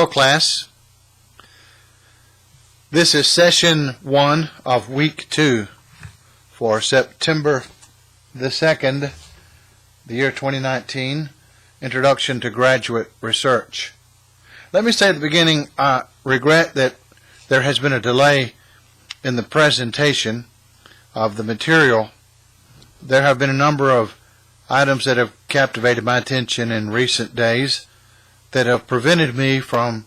Hello class. This is session 1 of week 2 for September the 2nd, the year 2019, Introduction to Graduate Research. Let me say at the beginning, I regret that there has been a delay in the presentation of the material. There have been a number of items that have captivated my attention in recent days that have prevented me from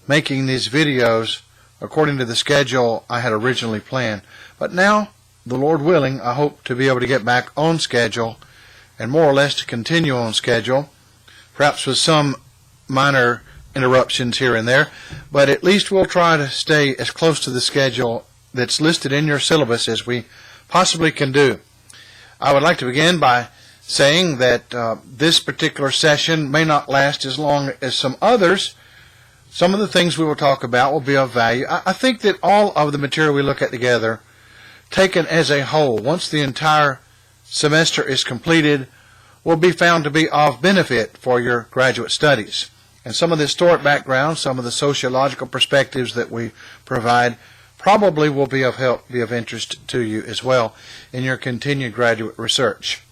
making these videos according to the schedule I had originally planned. But now, the Lord willing, I hope to be able to get back on schedule and more or less to continue on schedule, perhaps with some minor interruptions here and there, but at least we'll try to stay as close to the schedule that's listed in your syllabus as we possibly can do. I would like to begin by saying that this particular session may not last as long as some others. Some of the things we will talk about will be of value. I think that all of the material we look at together, taken as a whole, once the entire semester is completed, will be found to be of benefit for your graduate studies. And some of the historic background, some of the sociological perspectives that we provide probably will be of help, be of interest to you as well in your continued graduate research.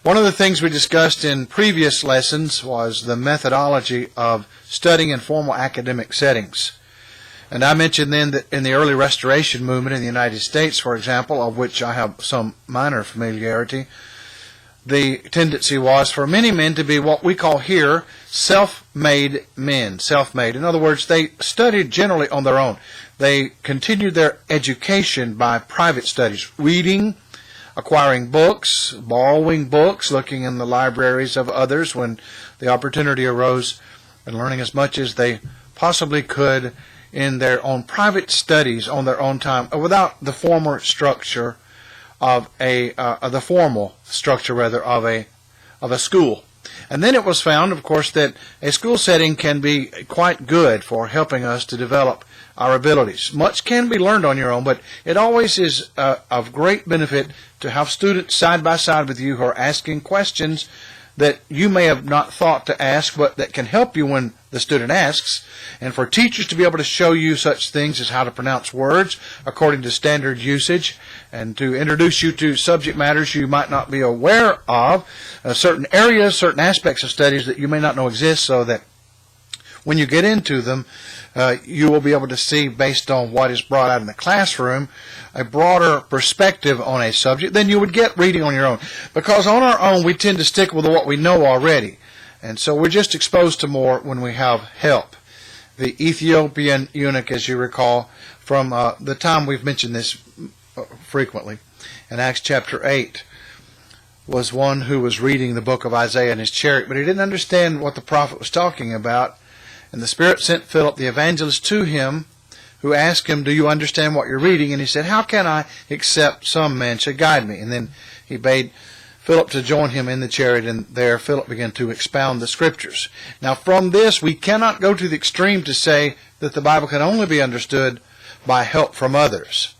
One of the things we discussed in previous lessons was the methodology of studying in formal academic settings. And I mentioned then that in the early Restoration movement in the United States, for example, of which I have some minor familiarity, the tendency was for many men to be what we call here self-made men. Self-made. In other words, they studied generally on their own. They continued their education by private studies, reading, acquiring books, borrowing books, looking in the libraries of others when the opportunity arose, and learning as much as they possibly could in their own private studies on their own time, without the formal structure of a school. And then it was found, of course, that a school setting can be quite good for helping us to develop our abilities. Much can be learned on your own, but it always is of great benefit to have students side by side with you who are asking questions that you may have not thought to ask, but that can help you when the student asks, and for teachers to be able to show you such things as how to pronounce words according to standard usage, and to introduce you to subject matters you might not be aware of, certain areas, certain aspects of studies that you may not know exist, so that when you get into them, you will be able to see, based on what is brought out in the classroom, a broader perspective on a subject than you would get reading on your own. Because on our own, we tend to stick with what we know already. And so we're just exposed to more when we have help. The Ethiopian eunuch, as you recall, from the time we've mentioned this frequently, in Acts chapter 8, was one who was reading the book of Isaiah in his chariot, but he didn't understand what the prophet was talking about. And the Spirit sent Philip the evangelist to him, who asked him, "Do you understand what you're reading?" And he said, "How can I, except some man should guide me?" And then he bade Philip to join him in the chariot, and there Philip began to expound the Scriptures. Now from this, we cannot go to the extreme to say that the Bible can only be understood by help from others.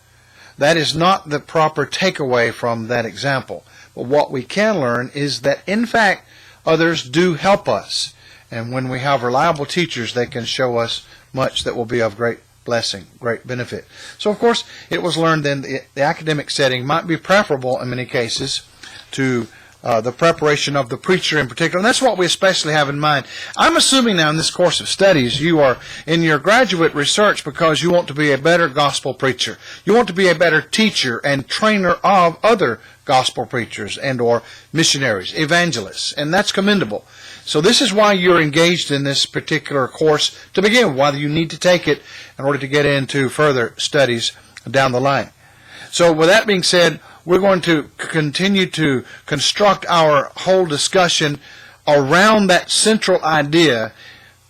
That is not the proper takeaway from that example. But what we can learn is that, in fact, others do help us. And when we have reliable teachers, they can show us much that will be of great blessing, great benefit. So, of course, it was learned then the academic setting might be preferable in many cases to the preparation of the preacher in particular. And that's what we especially have in mind. I'm assuming now in this course of studies you are in your graduate research because you want to be a better gospel preacher. You want to be a better teacher and trainer of other gospel preachers and or missionaries, evangelists, and that's commendable. So this is why you're engaged in this particular course to begin with, why you need to take it in order to get into further studies down the line. So with that being said, we're going to continue to construct our whole discussion around that central idea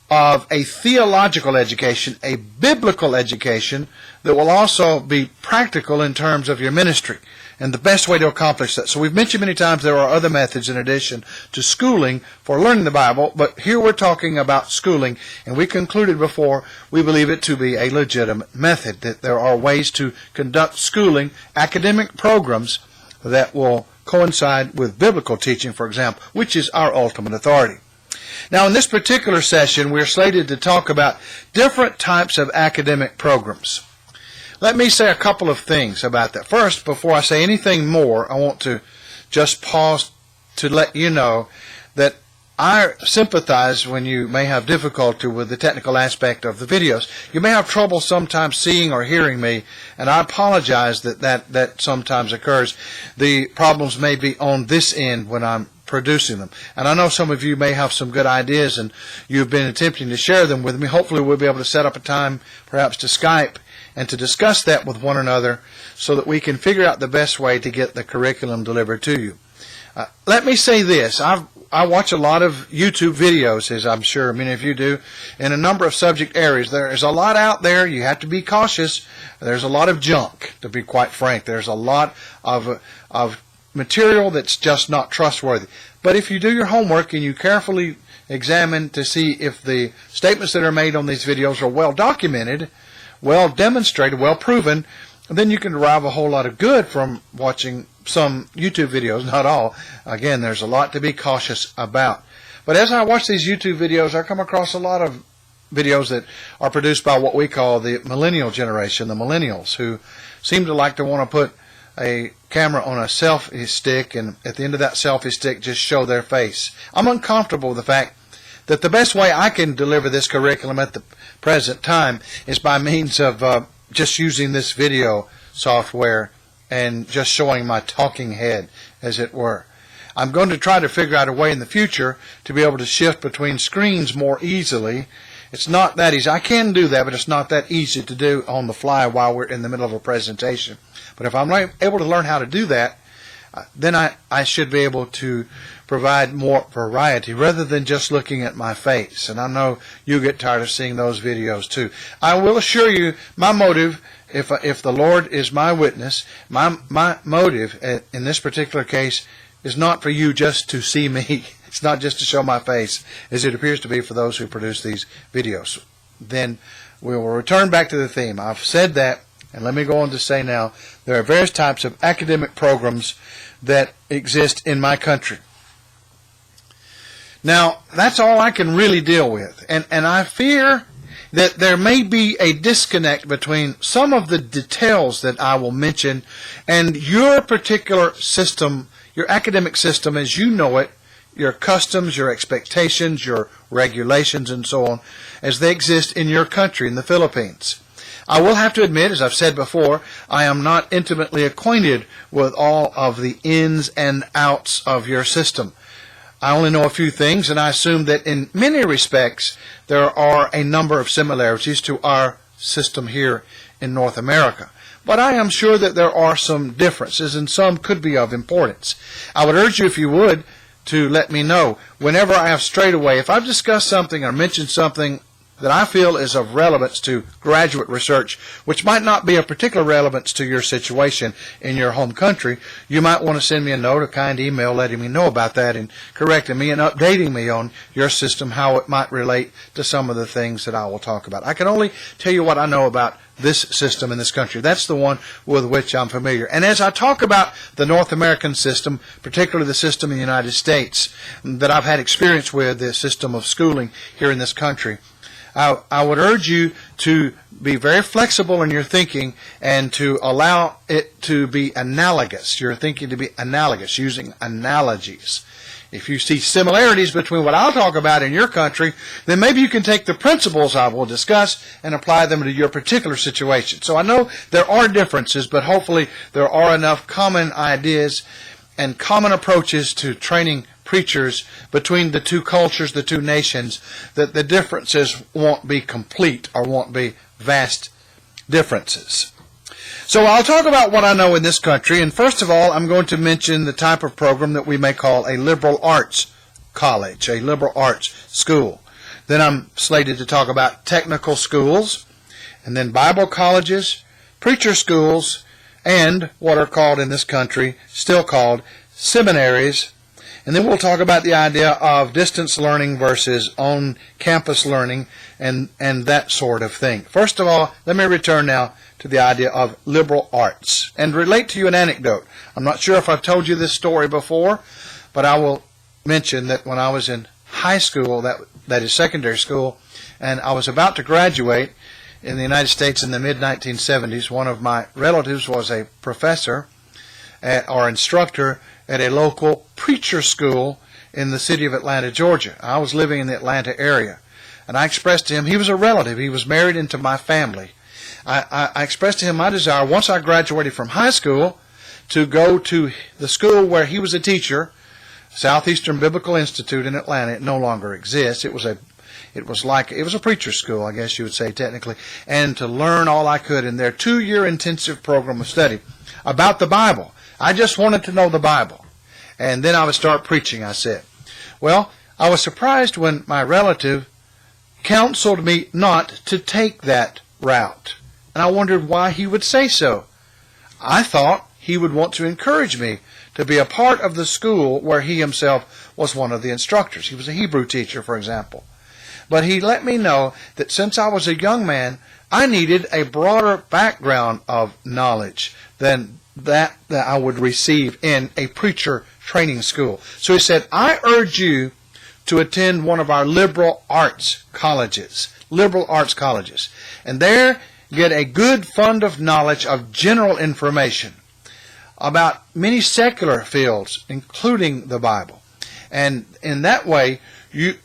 of a theological education, a biblical education that will also be practical in terms of your ministry and the best way to accomplish that. So we've mentioned many times there are other methods in addition to schooling for learning the Bible, but here we're talking about schooling, and we concluded before we believe it to be a legitimate method, that there are ways to conduct schooling, academic programs that will coincide with biblical teaching, for example, which is our ultimate authority. Now, in this particular session, we're slated to talk about different types of academic programs. Let me say a couple of things about that. First, before I say anything more, I want to just pause to let you know that I sympathize when you may have difficulty with the technical aspect of the videos. You may have trouble sometimes seeing or hearing me, and I apologize that sometimes occurs. The problems may be on this end when I'm producing them. And I know some of you may have some good ideas, and you've been attempting to share them with me. Hopefully we'll be able to set up a time perhaps to Skype and to discuss that with one another so that we can figure out the best way to get the curriculum delivered to you. Let me say this. I watch a lot of YouTube videos, as I'm sure many of you do, in a number of subject areas. There is a lot out there. You have to be cautious. There's a lot of junk, to be quite frank. There's a lot of material that's just not trustworthy. But if you do your homework and you carefully examine to see if the statements that are made on these videos are well documented, well demonstrated, well proven, then you can derive a whole lot of good from watching some YouTube videos, not all. Again, there's a lot to be cautious about. But as I watch these YouTube videos, I come across a lot of videos that are produced by what we call the millennial generation, the millennials, who seem to like to want to put a camera on a selfie stick and at the end of that selfie stick just show their face. I'm uncomfortable with the fact that the best way I can deliver this curriculum at the present time is by means of just using this video software and just showing my talking head, as it were. I'm going to try to figure out a way in the future to be able to shift between screens more easily. It's not that easy. I can do that, but it's not that easy to do on the fly while we're in the middle of a presentation. But if I'm able to learn how to do that, then I should be able to provide more variety rather than just looking at my face. And I know you get tired of seeing those videos too. I will assure you, my motive, if the Lord is my witness, my motive in this particular case is not for you just to see me. It's not just to show my face, as it appears to be for those who produce these videos. Then we will return back to the theme. I've said that, and let me go on to say now, there are various types of academic programs that exist in my country. Now, that's all I can really deal with. And I fear that there may be a disconnect between some of the details that I will mention and your particular system, your academic system as you know it, your customs, your expectations, your regulations, and so on, as they exist in your country, in the Philippines. I will have to admit, as I've said before, I am not intimately acquainted with all of the ins and outs of your system. I only know a few things, and I assume that in many respects there are a number of similarities to our system here in North America. But I am sure that there are some differences, and some could be of importance. I would urge you, if you would, to let me know whenever I have strayed away. If I've discussed something or mentioned something that I feel is of relevance to graduate research, which might not be of particular relevance to your situation in your home country, you might want to send me a note, a kind email letting me know about that and correcting me and updating me on your system, how it might relate to some of the things that I will talk about. I can only tell you what I know about this system in this country. That's the one with which I'm familiar. And as I talk about the North American system, particularly the system in the United States that I've had experience with, the system of schooling here in this country, I would urge you to be very flexible in your thinking and to allow it to be analogous, your thinking to be analogous, using analogies. If you see similarities between what I'll talk about in your country, then maybe you can take the principles I will discuss and apply them to your particular situation. So I know there are differences, but hopefully there are enough common ideas and common approaches to training preachers between the two cultures, the two nations, that the differences won't be complete or won't be vast differences. So I'll talk about what I know in this country, and first of all, I'm going to mention the type of program that we may call a liberal arts college, a liberal arts school. Then I'm slated to talk about technical schools, and then Bible colleges, preacher schools, and what are called in this country, still called seminaries. And then we'll talk about the idea of distance learning versus on-campus learning and that sort of thing. First of all, let me return now to the idea of liberal arts and relate to you an anecdote. I'm not sure if I've told you this story before, but I will mention that when I was in high high school, that is secondary school, and I was about to graduate in the United States in the mid-1970s. One of my relatives was a professor or instructor at a local preacher school in the city of Atlanta, Georgia. I was living in the Atlanta area, and I expressed to him, he was a relative, he was married into my family. I expressed to him my desire, once I graduated from high school, to go to the school where he was a teacher, Southeastern Biblical Institute in Atlanta. It no longer exists. It was a preacher school, I guess you would say technically, and to learn all I could in their 2-year intensive program of study about the Bible. I just wanted to know the Bible. And then I would start preaching, I said. Well, I was surprised when my relative counseled me not to take that route. And I wondered why he would say so. I thought he would want to encourage me to be a part of the school where he himself was one of the instructors. He was a Hebrew teacher, for example. But he let me know that since I was a young man, I needed a broader background of knowledge than that I would receive in a preacher training school. So he said, I urge you to attend one of our liberal arts colleges. And there get a good fund of knowledge of general information about many secular fields, including the Bible. And in that way,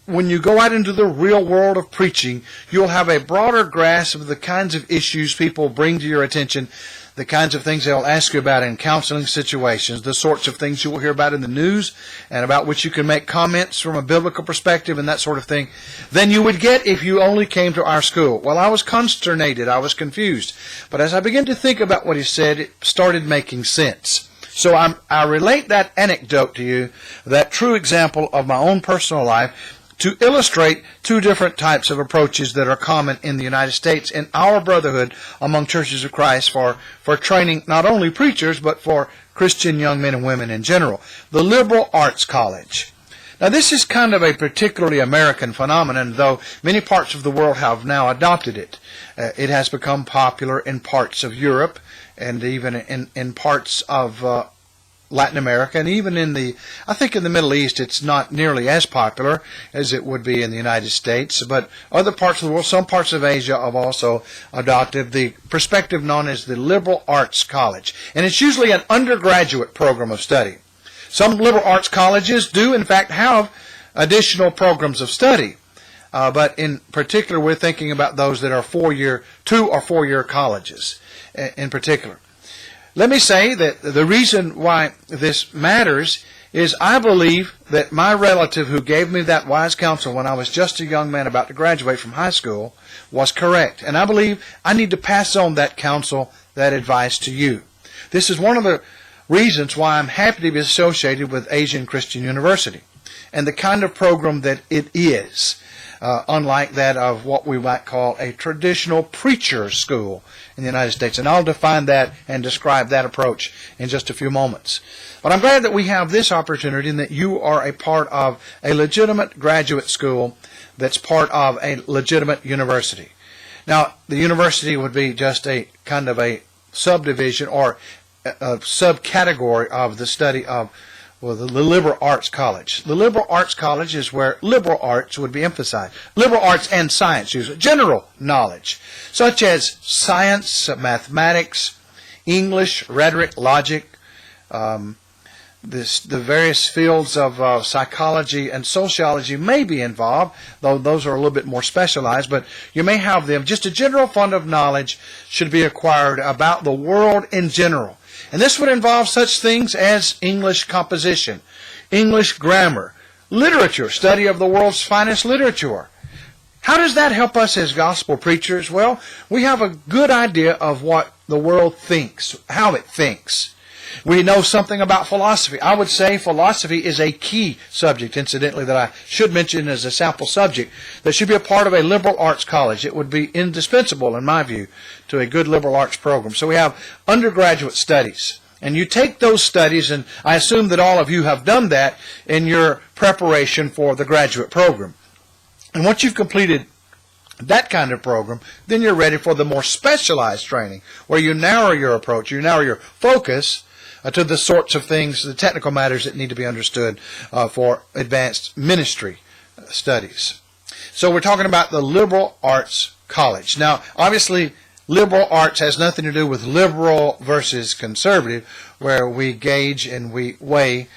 when you go out into the real world of preaching, you'll have a broader grasp of the kinds of issues people bring to your attention, the kinds of things they'll ask you about in counseling situations, the sorts of things you will hear about in the news and about which you can make comments from a biblical perspective and that sort of thing, than you would get if you only came to our school. Well, I was consternated. I was confused. But as I began to think about what he said, it started making sense. So I relate that anecdote to you, that true example of my own personal life, to illustrate two different types of approaches that are common in the United States in our brotherhood among churches of Christ for training not only preachers, but for Christian young men and women in general. The Liberal Arts College. Now, this is kind of a particularly American phenomenon, though many parts of the world have now adopted it. It has become popular in parts of Europe and even in parts of Latin America, and even I think in the Middle East it's not nearly as popular as it would be in the United States, but other parts of the world, some parts of Asia have also adopted the perspective known as the Liberal Arts College. And it's usually an undergraduate program of study. Some liberal arts colleges do in fact have additional programs of study, but in particular we're thinking about those that are 2 or 4 year colleges in particular. Let me say that the reason why this matters is I believe that my relative who gave me that wise counsel when I was just a young man about to graduate from high school was correct. And I believe I need to pass on that counsel, that advice to you. This is one of the reasons why I'm happy to be associated with Asian Christian University and the kind of program that it is, unlike that of what we might call a traditional preacher school in the United States. And I'll define that and describe that approach in just a few moments. But I'm glad that we have this opportunity and that you are a part of a legitimate graduate school that's part of a legitimate university. Now, the university would be just a kind of a subdivision or a subcategory of the study of the Liberal Arts College. The Liberal Arts College is where liberal arts would be emphasized. Liberal arts and science, usually general knowledge, such as science, mathematics, English, rhetoric, logic, the various fields of psychology and sociology may be involved, though those are a little bit more specialized, but you may have them. Just a general fund of knowledge should be acquired about the world in general. And this would involve such things as English composition, English grammar, literature, study of the world's finest literature. How does that help us as gospel preachers? Well, we have a good idea of what the world thinks, how it thinks. We know something about philosophy. I would say philosophy is a key subject, incidentally, that I should mention as a sample subject that should be a part of a liberal arts college. It would be indispensable, in my view, to a good liberal arts program. So we have undergraduate studies. And you take those studies, and I assume that all of you have done that in your preparation for the graduate program. And once you've completed that kind of program, then you're ready for the more specialized training, where you narrow your approach, you narrow your focus to the sorts of things, the technical matters that need to be understood for advanced ministry studies. So we're talking about the liberal arts college. Now, obviously, liberal arts has nothing to do with liberal versus conservative, where we gauge and we weigh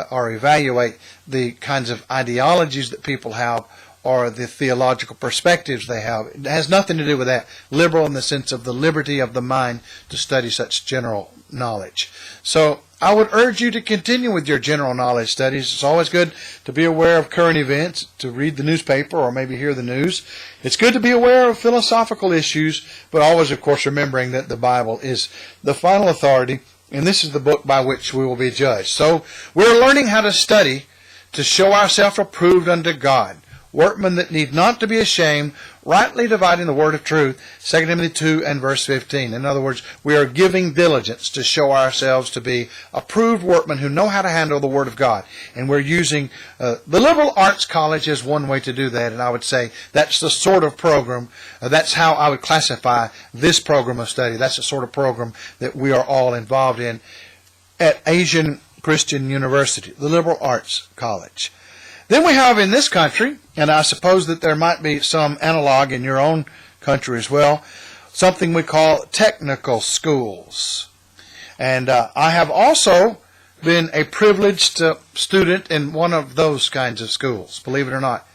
or evaluate the kinds of ideologies that people have or the theological perspectives they have. It has nothing to do with that. Liberal in the sense of the liberty of the mind to study such general knowledge. So I would urge you to continue with your general knowledge studies. It's always good to be aware of current events, to read the newspaper or maybe hear the news. It's good to be aware of philosophical issues, but always, of course, remembering that the Bible is the final authority, and this is the book by which we will be judged. So we're learning how to study to show ourselves approved unto God, workmen that need not to be ashamed, rightly dividing the word of truth, 2 Timothy 2 and verse 15. In other words, we are giving diligence to show ourselves to be approved workmen who know how to handle the word of God. And we're using the liberal arts college as one way to do that, and I would say that's the sort of program, that's how I would classify this program of study. That's the sort of program that we are all involved in at Asian Christian University, the liberal arts college. Then we have in this country, and I suppose that there might be some analog in your own country as well, something we call technical schools. And I have also been a privileged student in one of those kinds of schools, believe it or not.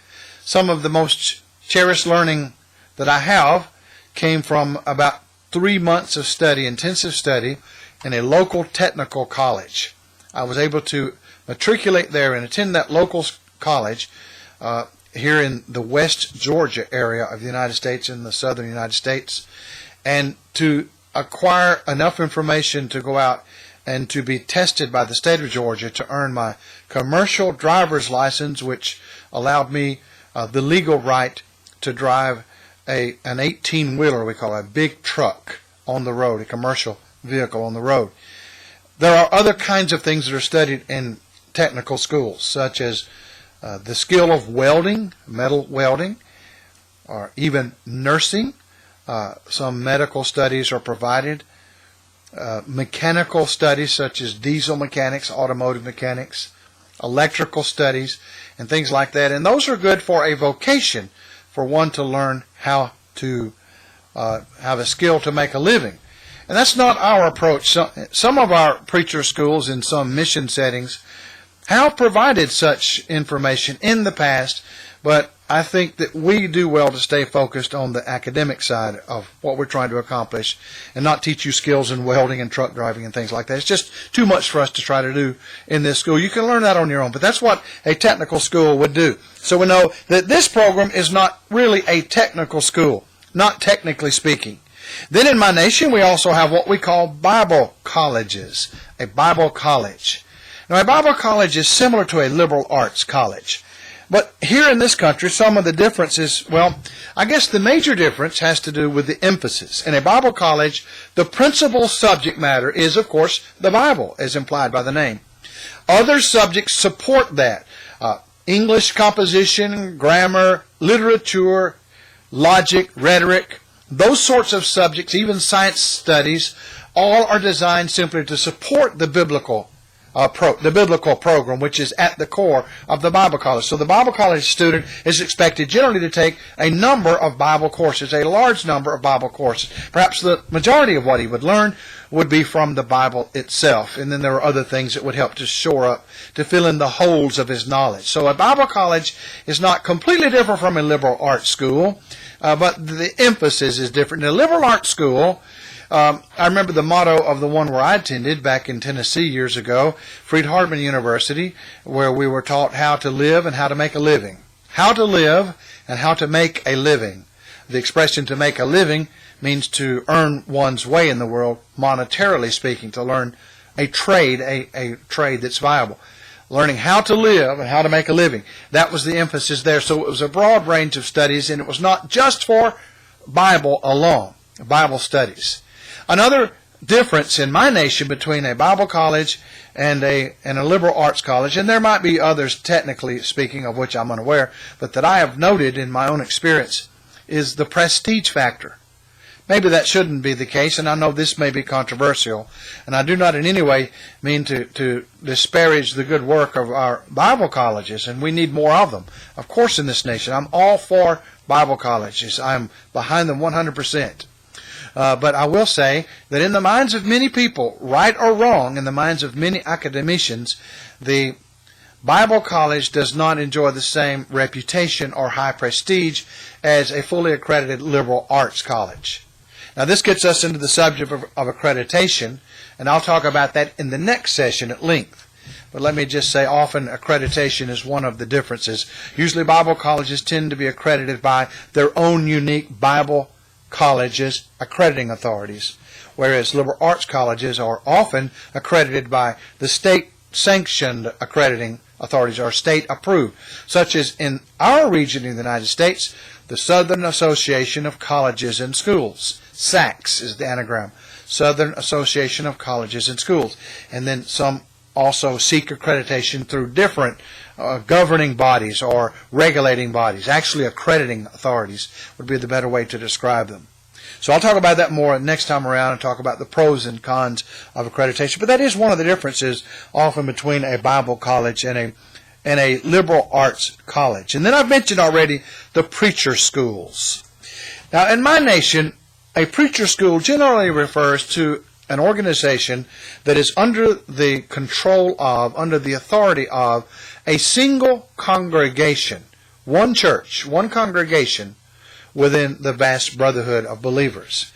Some of the most cherished learning that I have came from about 3 months of study, intensive study, in a local technical college. I was able to matriculate there and attend that local college here in the West Georgia area of the United States, in the southern United States, and to acquire enough information to go out and to be tested by the state of Georgia to earn my commercial driver's license, which allowed me the legal right to drive an 18-wheeler, we call it, a big truck on the road, a commercial vehicle on the road. There are other kinds of things that are studied in technical schools, such as the skill of welding, metal welding, or even nursing. Some medical studies are provided. Mechanical studies such as diesel mechanics, automotive mechanics, electrical studies, and things like that. And those are good for a vocation, for one to learn how to have a skill to make a living. And that's not our approach. Some of our preacher schools in some mission settings have provided such information in the past, but I think that we do well to stay focused on the academic side of what we're trying to accomplish and not teach you skills in welding and truck driving and things like that. It's just too much for us to try to do in this school. You can learn that on your own, but that's what a technical school would do. So we know that this program is not really a technical school, not technically speaking. Then in my nation, we also have what we call Bible colleges, a Bible college. Now, a Bible college is similar to a liberal arts college. But here in this country, some of the differences, well, I guess the major difference has to do with the emphasis. In a Bible college, the principal subject matter is, of course, the Bible, as implied by the name. Other subjects support that. English composition, grammar, literature, logic, rhetoric, those sorts of subjects, even science studies, all are designed simply to support the biblical program, which is at the core of the Bible college. So the Bible college student is expected generally to take a number of Bible courses, a large number of Bible courses. Perhaps the majority of what he would learn would be from the Bible itself. And then there are other things that would help to shore up, to fill in the holes of his knowledge. So a Bible college is not completely different from a liberal arts school, but the emphasis is different. In a liberal arts school, I remember the motto of the one where I attended back in Tennessee years ago, Freed-Hardeman University, where we were taught how to live and how to make a living. How to live and how to make a living. The expression to make a living means to earn one's way in the world, monetarily speaking, to learn a trade, a trade that's viable. Learning how to live and how to make a living. That was the emphasis there. So it was a broad range of studies, and it was not just for Bible alone, Bible studies. Another difference in my nation between a Bible college and a liberal arts college, and there might be others technically speaking of which I'm unaware, but that I have noted in my own experience, is the prestige factor. maybe that shouldn't be the case, and I know this may be controversial, and I do not in any way mean to disparage the good work of our Bible colleges, and we need more of them, of course, in this nation. I'm all for Bible colleges. I'm behind them 100%. But I will say that in the minds of many people, right or wrong, in the minds of many academicians, the Bible college does not enjoy the same reputation or high prestige as a fully accredited liberal arts college. Now this gets us into the subject of accreditation, and I'll talk about that in the next session at length. But let me just say, often accreditation is one of the differences. Usually Bible colleges tend to be accredited by their own unique Bible colleges accrediting authorities, whereas liberal arts colleges are often accredited by the state-sanctioned accrediting authorities or state-approved, such as in our region in the United States, the Southern Association of Colleges and Schools. SACS is the anagram, Southern Association of Colleges and Schools. And then some also seek accreditation through different governing bodies or regulating bodies. Actually, accrediting authorities would be the better way to describe them. So I'll talk about that more next time around and talk about the pros and cons of accreditation. But that is one of the differences often between a Bible college and a liberal arts college. And then I've mentioned already the preacher schools. Now, in my nation, a preacher school generally refers to an organization that is under the control of, under the authority of, a single congregation, one church, one congregation within the vast brotherhood of believers.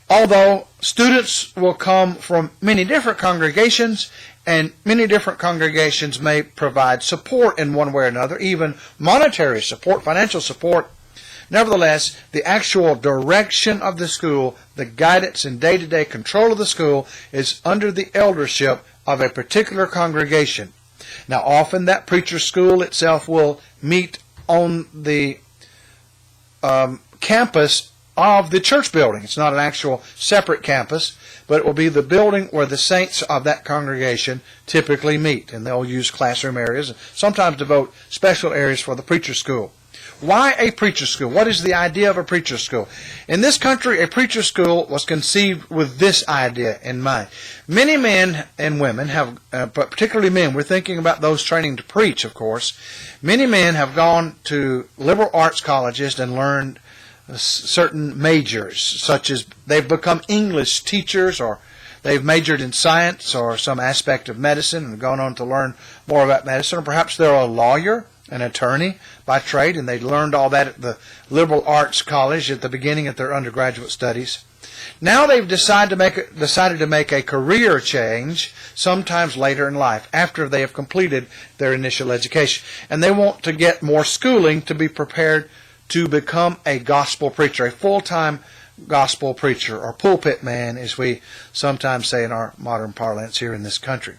Although students will come from many different congregations, and many different congregations may provide support in one way or another, even monetary support, financial support, nevertheless, the actual direction of the school, the guidance and day-to-day control of the school is under the eldership of a particular congregation. Now, often that preacher school itself will meet on the campus of the church building. It's not an actual separate campus, but it will be the building where the saints of that congregation typically meet, and they'll use classroom areas and sometimes devote special areas for the preacher school. Why a preacher school? What is the idea of a preacher school? In this country, a preacher school was conceived with this idea in mind. Many men and women have, but particularly men, we're thinking about those training to preach, of course. Many men have gone to liberal arts colleges and learned certain majors, such as they've become English teachers, or they've majored in science or some aspect of medicine and gone on to learn more about medicine, or perhaps they're a lawyer, an attorney by trade, and they learned all that at the liberal arts college at the beginning of their undergraduate studies. Now they've decided to make a career change sometimes later in life, after they have completed their initial education, and they want to get more schooling to be prepared to become a gospel preacher, a full-time gospel preacher, or pulpit man, as we sometimes say in our modern parlance here in this country.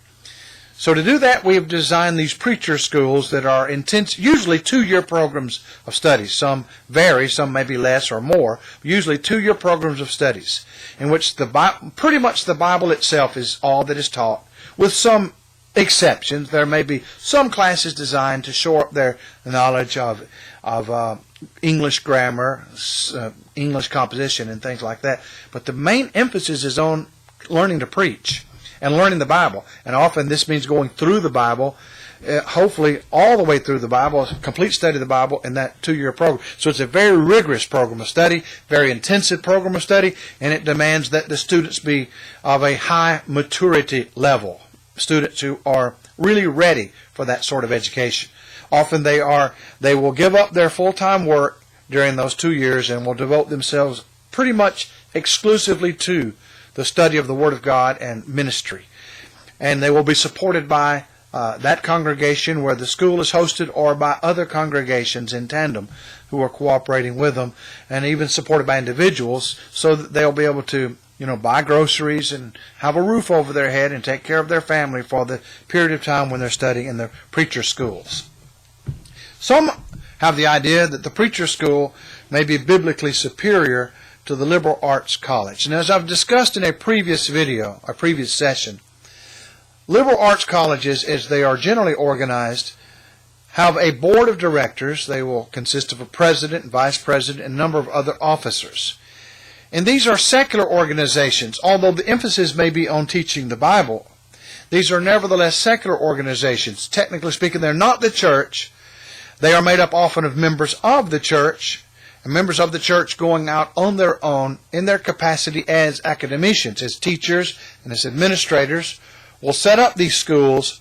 So to do that, we have designed these preacher schools that are intense, usually 2-year programs of studies. Some vary, some may be less or more, usually 2-year programs of studies, in which pretty much the Bible itself is all that is taught, with some exceptions. There may be some classes designed to shore up their knowledge of English grammar, English composition, and things like that. But the main emphasis is on learning to preach and learning the Bible. And often this means going through the Bible, hopefully all the way through the Bible, a complete study of the Bible in that 2-year program. So it's a very rigorous program of study, very intensive program of study, and it demands that the students be of a high maturity level, students who are really ready for that sort of education. Often they will give up their full-time work during those 2 years and will devote themselves pretty much exclusively to the study of the Word of God and ministry. And they will be supported by that congregation where the school is hosted, or by other congregations in tandem who are cooperating with them, and even supported by individuals, so that they'll be able to buy groceries and have a roof over their head and take care of their family for the period of time when they're studying in the preacher schools. Some have the idea that the preacher school may be biblically superior to the liberal arts college. And as I've discussed in a previous video, a previous session, liberal arts colleges, as they are generally organized, have a board of directors. They will consist of a president, vice president, and a number of other officers. And these are secular organizations. Although the emphasis may be on teaching the Bible, these are nevertheless secular organizations. Technically speaking, they're not the church. They are made up often of members of the church, and members of the church going out on their own in their capacity as academicians, as teachers and as administrators, will set up these schools,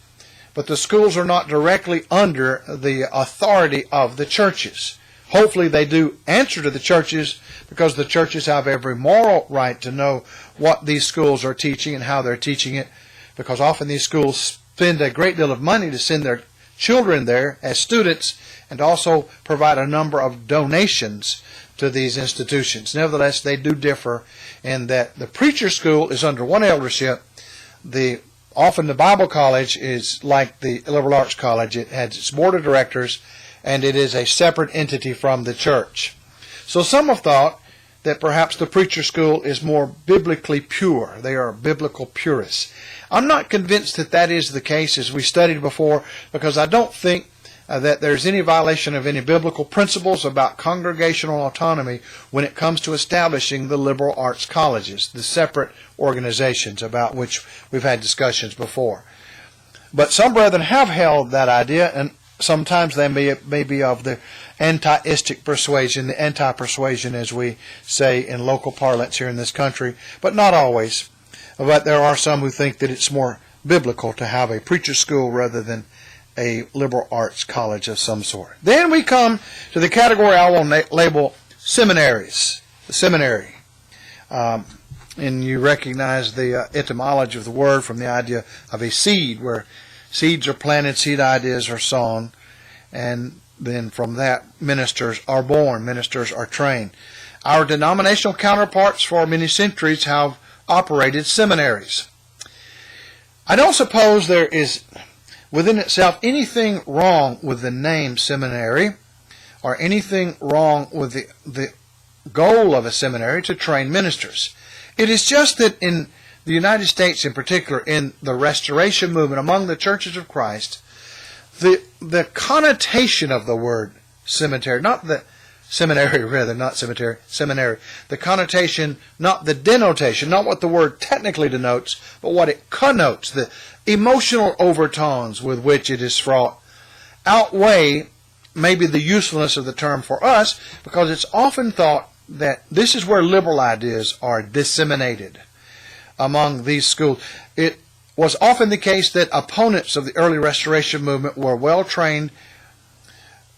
but the schools are not directly under the authority of the churches. Hopefully they do answer to the churches, because the churches have every moral right to know what these schools are teaching and how they're teaching it, because often these schools spend a great deal of money to send their children there as students, and also provide a number of donations to these institutions. Nevertheless, they do differ in that the preacher school is under one eldership. Often the Bible college is like the liberal arts college. It has its board of directors, and it is a separate entity from the church. So some have thought that perhaps the preacher school is more biblically pure. They are biblical purists. I'm not convinced that that is the case, as we studied before, because I don't think that there's any violation of any biblical principles about congregational autonomy when it comes to establishing the liberal arts colleges, the separate organizations about which we've had discussions before. But some brethren have held that idea, and sometimes they may be of the anti-istic persuasion, the anti-persuasion, as we say in local parlance here in this country, but not always. But there are some who think that it's more biblical to have a preacher school rather than a liberal arts college of some sort. Then we come to the category I will label seminaries. The seminary. And you recognize the etymology of the word from the idea of a seed, where seeds are planted, seed ideas are sown, and then from that ministers are born, ministers are trained. Our denominational counterparts for many centuries have operated seminaries. I don't suppose there is within itself anything wrong with the name seminary, or anything wrong with the goal of a seminary to train ministers. It is just that in the United States in particular, in the Restoration movement among the churches of Christ, the connotation of the word seminary, not the seminary rather, not cemetery, seminary, the connotation, not the denotation, not what the word technically denotes, but what it connotes, the emotional overtones with which it is fraught, outweigh maybe the usefulness of the term for us, because it's often thought that this is where liberal ideas are disseminated among these schools. It was often the case that opponents of the early Restoration movement were well-trained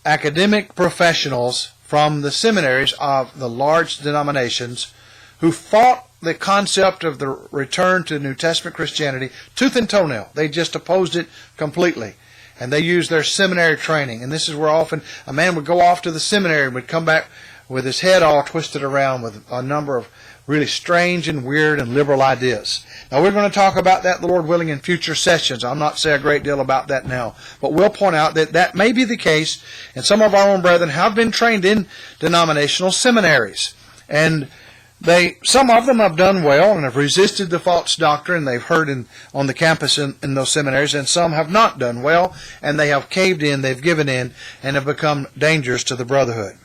academic professionals from the seminaries of the large denominations who fought the concept of the return to New Testament Christianity tooth and toenail. They just opposed it completely. And they used their seminary training. And this is where often a man would go off to the seminary and would come back with his head all twisted around with a number of really strange and weird and liberal ideas. Now we're going to talk about that, the Lord willing, in future sessions. I'll not say a great deal about that now, but we'll point out that that may be the case, and some of our own brethren have been trained in denominational seminaries. And some of them have done well and have resisted the false doctrine they've heard on the campus in those seminaries, and some have not done well, and they have caved in, they've given in, and have become dangerous to the brotherhood.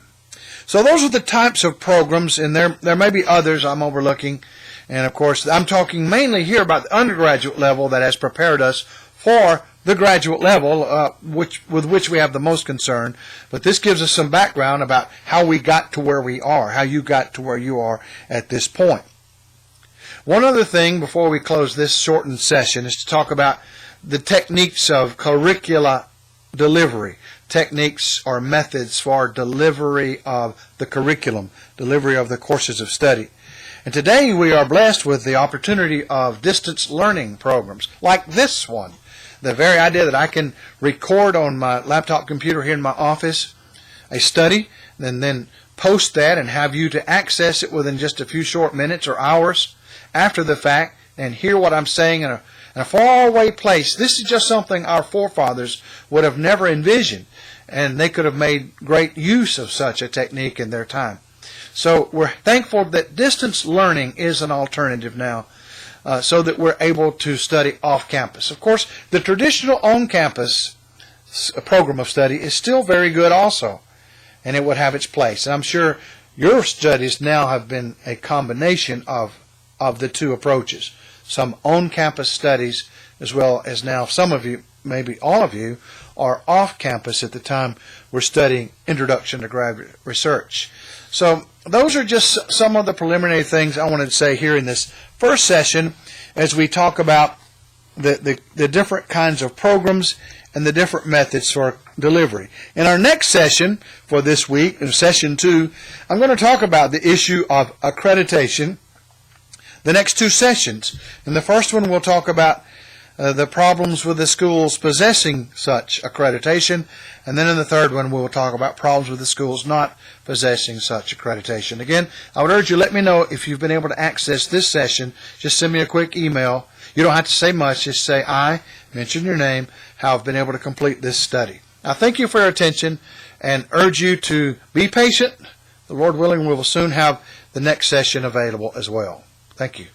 So those are the types of programs, and there may be others I'm overlooking. And of course, I'm talking mainly here about the undergraduate level that has prepared us for the graduate level, with which we have the most concern. But this gives us some background about how we got to where we are, how you got to where you are at this point. One other thing before we close this shortened session is to talk about the techniques of curricula delivery. Techniques or methods for delivery of the curriculum, delivery of the courses of study. And today we are blessed with the opportunity of distance learning programs like this one. The very idea that I can record on my laptop computer here in my office a study, and then post that and have you to access it within just a few short minutes or hours after the fact and hear what I'm saying in a faraway place. This is just something our forefathers would have never envisioned, and they could have made great use of such a technique in their time. So we're thankful that distance learning is an alternative now, so that we're able to study off campus. Of course, the traditional on-campus program of study is still very good also, and it would have its place. And I'm sure Your studies now have been a combination of the two approaches. Some on-campus studies, as well as now some of you, maybe all of you, are off-campus at the time we're studying Introduction to Graduate Research. So those are just some of the preliminary things I wanted to say here in this first session as we talk about the different kinds of programs and the different methods for delivery. In our next session for this week, in session 2, I'm going to talk about the issue of accreditation. The next 2 sessions. In the first one, we'll talk about the problems with the schools possessing such accreditation, and then in the third one we will talk about problems with the schools not possessing such accreditation. Again, I would urge you, let me know if you've been able to access this session. Just send me a quick email. You don't have to say much, just say I, mention your name, how I've been able to complete this study. Now thank you for your attention and urge you to be patient. The Lord willing, we will soon have the next session available as well. Thank you.